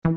What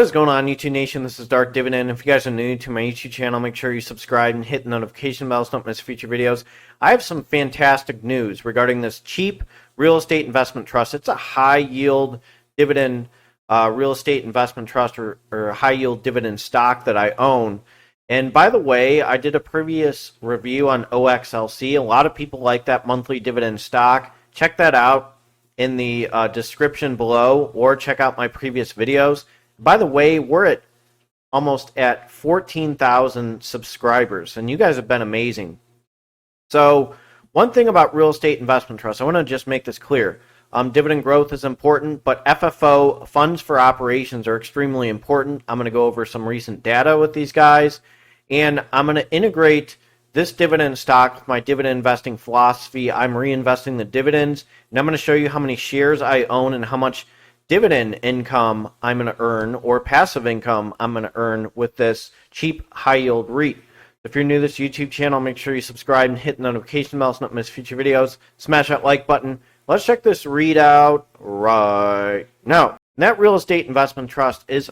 is going on, YouTube Nation? This is Dark Dividend. If you guys are new to my YouTube channel, make sure you subscribe and hit the notification bell so don't miss future videos. I have some fantastic news regarding this cheap real estate investment trust. It's a high yield dividend real estate investment trust or high yield dividend stock that I own. And by the way, I did a previous review on OXLC. A lot of people like that monthly dividend stock. Check that out in the description below, or check out my previous videos. By the way, we're almost at 14,000 subscribers, and you guys have been amazing. So one thing about real estate investment trusts, I want to just make this clear. Dividend growth is important, but FFO, funds for operations, are extremely important. I'm going to go over some recent data with these guys, and I'm going to integrate this dividend stock with my dividend investing philosophy. I'm reinvesting the dividends, and I'm going to show you how many shares I own and how much dividend income I'm going to earn, or passive income I'm going to earn with this cheap high yield REIT. If you're new to this YouTube channel, make sure you subscribe and hit the notification bell so not miss future videos. Smash that like button. Let's check this REIT out right now. That real estate investment trust is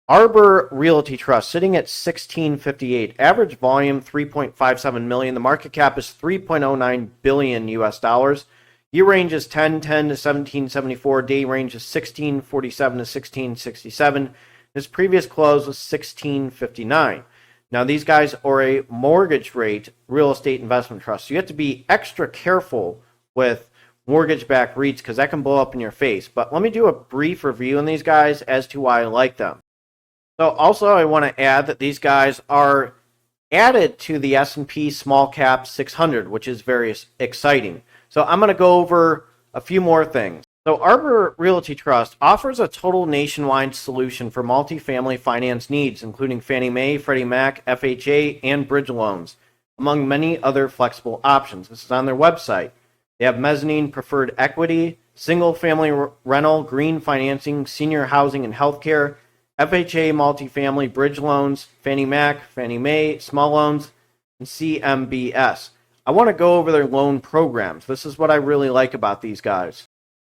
Arbor Realty Trust, sitting at 1658. Average volume 3.57 million. The market cap is 3.09 billion US dollars. Year range is 1010 to 1774. Day range is 1647 to 1667. His previous close was 1659. Now, these guys are a mortgage rate real estate investment trust. So you have to be extra careful with mortgage-backed REITs because that can blow up in your face. But let me do a brief review on these guys as to why I like them. So also, I want to add that these guys are added to the S&P Small Cap 600, which is very exciting. So I'm going to go over a few more things. So Arbor Realty Trust offers a total nationwide solution for multifamily finance needs, including Fannie Mae, Freddie Mac, FHA, and bridge loans, among many other flexible options. This is on their website. They have mezzanine preferred equity, single-family rental, green financing, senior housing and healthcare, FHA multifamily bridge loans, Fannie Mac, Fannie Mae, small loans, and CMBS. I want to go over their loan programs. This is what I really like about these guys.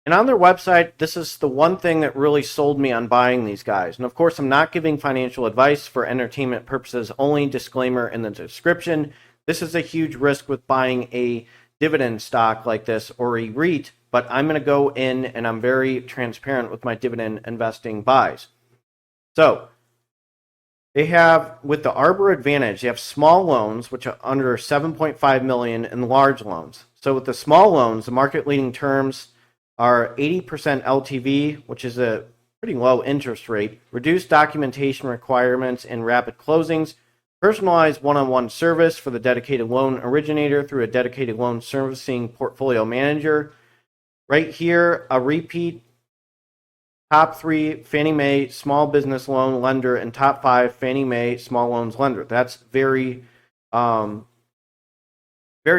And on their website, this is the one thing that really sold me on buying these guys. And of course, I'm not giving financial advice for entertainment purposes only. Disclaimer in the description. This is a huge risk with buying a dividend stock like this or a REIT, but I'm going to go in and I'm very transparent with my dividend investing buys. So they have, with the Arbor Advantage, they have small loans, which are under 7.5 million, and large loans. So with the small loans, the market leading terms are 80% LTV, which is a pretty low interest rate, reduced documentation requirements and rapid closings, personalized one-on-one service for the dedicated loan originator through a dedicated loan servicing portfolio manager. Right here, a repeat top 3 Fannie Mae small business loan lender and top 5 Fannie Mae small loans lender. That's very, very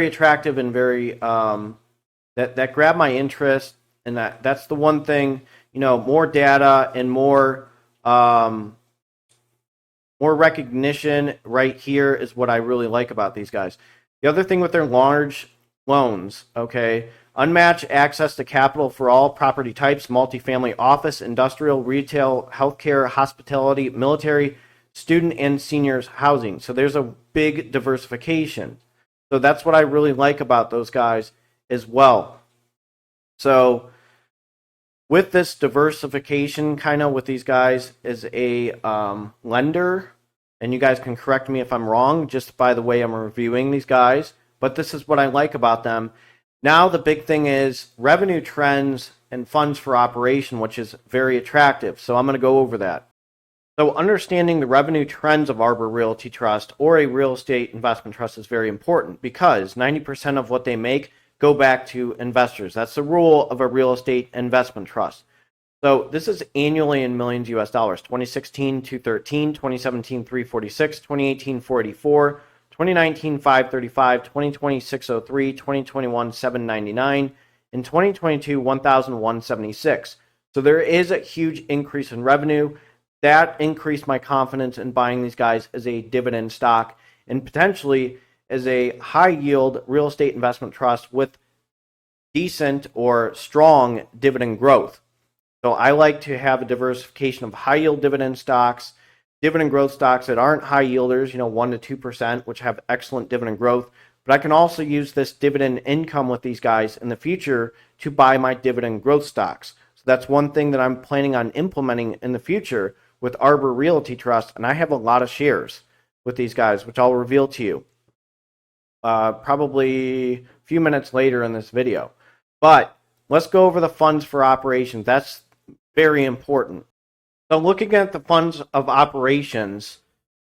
attractive and very that grabbed my interest. And that's the one thing, you know, more data and more recognition right here is what I really like about these guys. The other thing with their large loans, okay, unmatched access to capital for all property types, multifamily, office, industrial, retail, healthcare, hospitality, military, student, and seniors housing. So there's a big diversification. So that's what I really like about those guys as well. So with this diversification, kind of with these guys as a lender, and you guys can correct me if I'm wrong, just by the way I'm reviewing these guys, but this is what I like about them. Now the big thing is revenue trends and funds for operation, which is very attractive. So I'm going to go over that. So understanding the revenue trends of Arbor Realty Trust or a real estate investment trust is very important because 90% of what they make go back to investors. That's the rule of a real estate investment trust. So this is annually in millions US dollars. 2016, 213, 2017, 346, 2018, 484, 2019, 535, 2020, 603, 2021, 799, In 2022, 1,176. So there is a huge increase in revenue. That increased my confidence in buying these guys as a dividend stock and potentially as a high yield real estate investment trust with decent or strong dividend growth. So I like to have a diversification of high yield dividend stocks, dividend growth stocks that aren't high yielders, 1 to 2%, which have excellent dividend growth. But I can also use this dividend income with these guys in the future to buy my dividend growth stocks. So that's one thing that I'm planning on implementing in the future with Arbor Realty Trust. And I have a lot of shares with these guys, which I'll reveal to you probably a few minutes later in this video. But let's go over the funds for operations. That's very important. So looking at the funds of operations,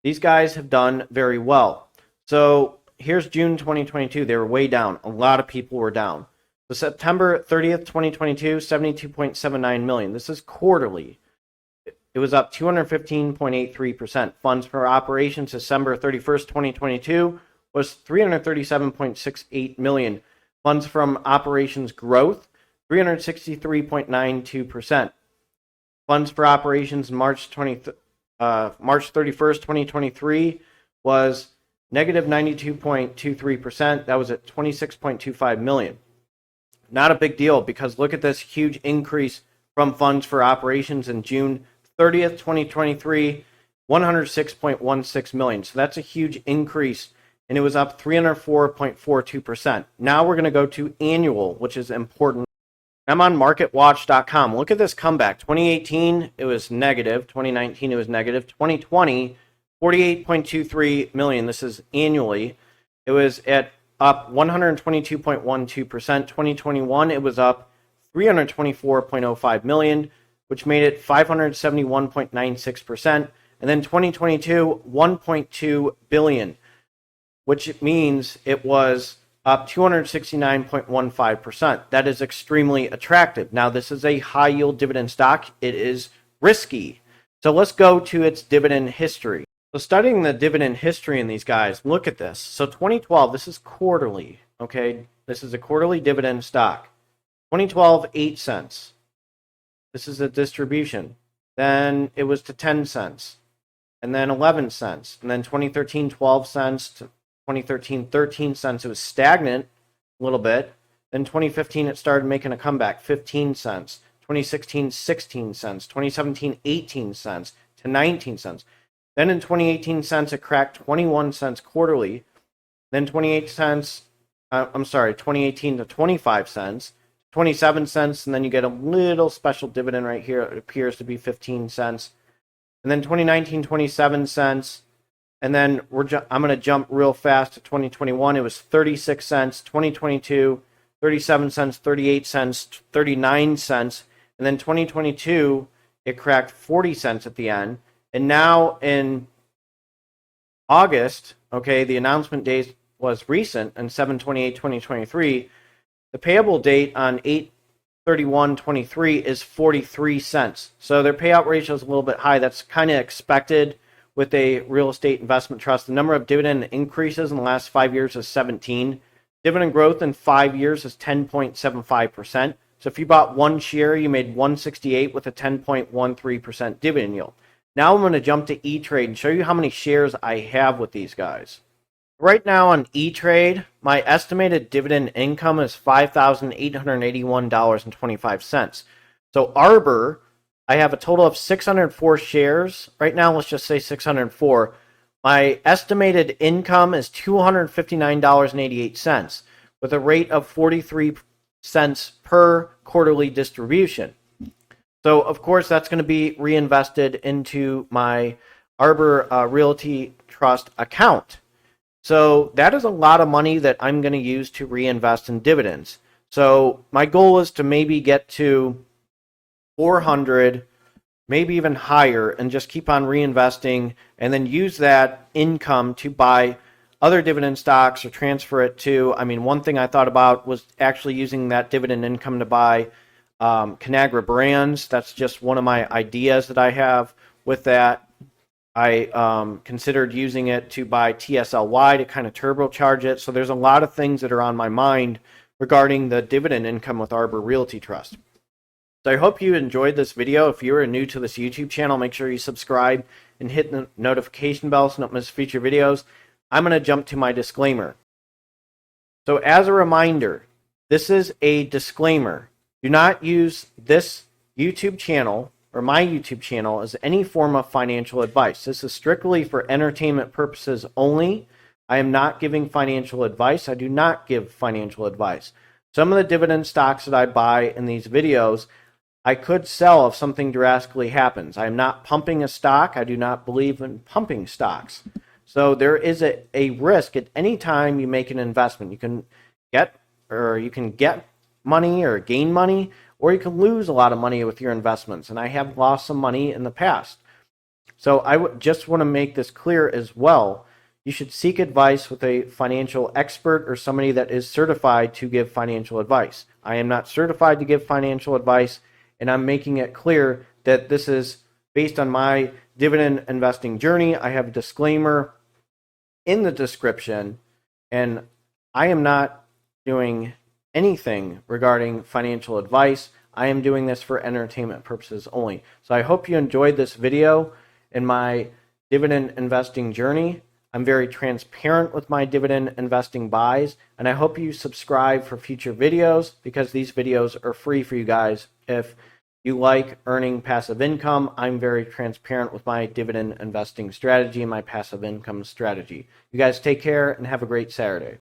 these guys have done very well. So here's June 2022. They were way down. A lot of people were down. So September 30th, 2022, 72.79 million. This is quarterly. It was up 215.83%. Funds for operations December 31st, 2022 was 337.68 million. Funds from operations growth, 363.92%. Funds for operations March 31st, 2023 was negative 92.23%. That was at 26.25 million. Not a big deal because look at this huge increase from funds for operations in June 30th, 2023, 106.16 million. So that's a huge increase, and it was up 304.42%. Now we're going to go to annual, which is important. I'm on MarketWatch.com. Look at this comeback. 2018, it was negative. 2019, it was negative. 2020, 48.23 million. This is annually. It was at up 122.12%. 2021, it was up 324.05 million, which made it 571.96%. And then 2022, 1.2 billion, which means it was up 269.15%. That is extremely attractive. Now, this is a high yield dividend stock. It is risky. So let's go to its dividend history. So studying the dividend history in these guys, look at this. So 2012, this is quarterly, okay? This is a quarterly dividend stock. 2012, 8 cents. This is a distribution. Then it was to 10 cents. And then 11 cents. And then 2013, 12 cents. To 2013, 13 cents. It was stagnant a little bit. Then 2015, it started making a comeback, 15 cents. 2016, 16 cents. 2017, 18 cents to 19 cents. Then in 2018 cents, it cracked 21 cents quarterly. Then 2018 to 25 cents, 27 cents, and then you get a little special dividend right here. It appears to be 15 cents. And then 2019, 27 cents. And then I'm going to jump real fast to 2021. It was 36 cents. 2022, 37 cents, 38 cents, 39 cents. And then 2022, it cracked 40 cents at the end. And now in August, okay, the announcement date was recent, and 7/28/2023. The payable date on 8/31/23 is 43 cents. So their payout ratio is a little bit high. That's kind of expected with a real estate investment trust. The number of dividend increases in the last 5 years is 17. Dividend growth in 5 years is 10.75%. So if you bought one share, you made 168 with a 10.13% dividend yield. Now I'm going to jump to E-Trade and show you how many shares I have with these guys. Right now on E-Trade, my estimated dividend income is $5,881.25. So Arbor, I have a total of 604 shares. Right now, let's just say 604. My estimated income is $259.88 with a rate of 43 cents per quarterly distribution. So, of course, that's going to be reinvested into my Arbor Realty Trust account. So that is a lot of money that I'm going to use to reinvest in dividends. So my goal is to maybe get to 400, maybe even higher, and just keep on reinvesting and then use that income to buy other dividend stocks or transfer it to, one thing I thought about was actually using that dividend income to buy Conagra Brands. That's just one of my ideas that I have with that. I considered using it to buy TSLY to kind of turbocharge it. So there's a lot of things that are on my mind regarding the dividend income with Arbor Realty Trust. So I hope you enjoyed this video. If you are new to this YouTube channel, make sure you subscribe and hit the notification bell so you don't miss future videos. I'm going to jump to my disclaimer. So as a reminder, this is a disclaimer. Do not use this YouTube channel or my YouTube channel as any form of financial advice. This is strictly for entertainment purposes only. I am not giving financial advice. I do not give financial advice. Some of the dividend stocks that I buy in these videos, I could sell if something drastically happens. I am not pumping a stock. I do not believe in pumping stocks. So there is a risk at any time you make an investment. You can get money or gain money, or you can lose a lot of money with your investments. And I have lost some money in the past. So I just want to make this clear as well. You should seek advice with a financial expert or somebody that is certified to give financial advice. I am not certified to give financial advice, and I'm making it clear that this is based on my dividend investing journey. I have a disclaimer in the description, and I am not doing anything regarding financial advice. I am doing this for entertainment purposes only. So I hope you enjoyed this video in my dividend investing journey. I'm very transparent with my dividend investing buys, and I hope you subscribe for future videos because these videos are free for you guys. If you like earning passive income, I'm very transparent with my dividend investing strategy and my passive income strategy. You guys take care and have a great Saturday.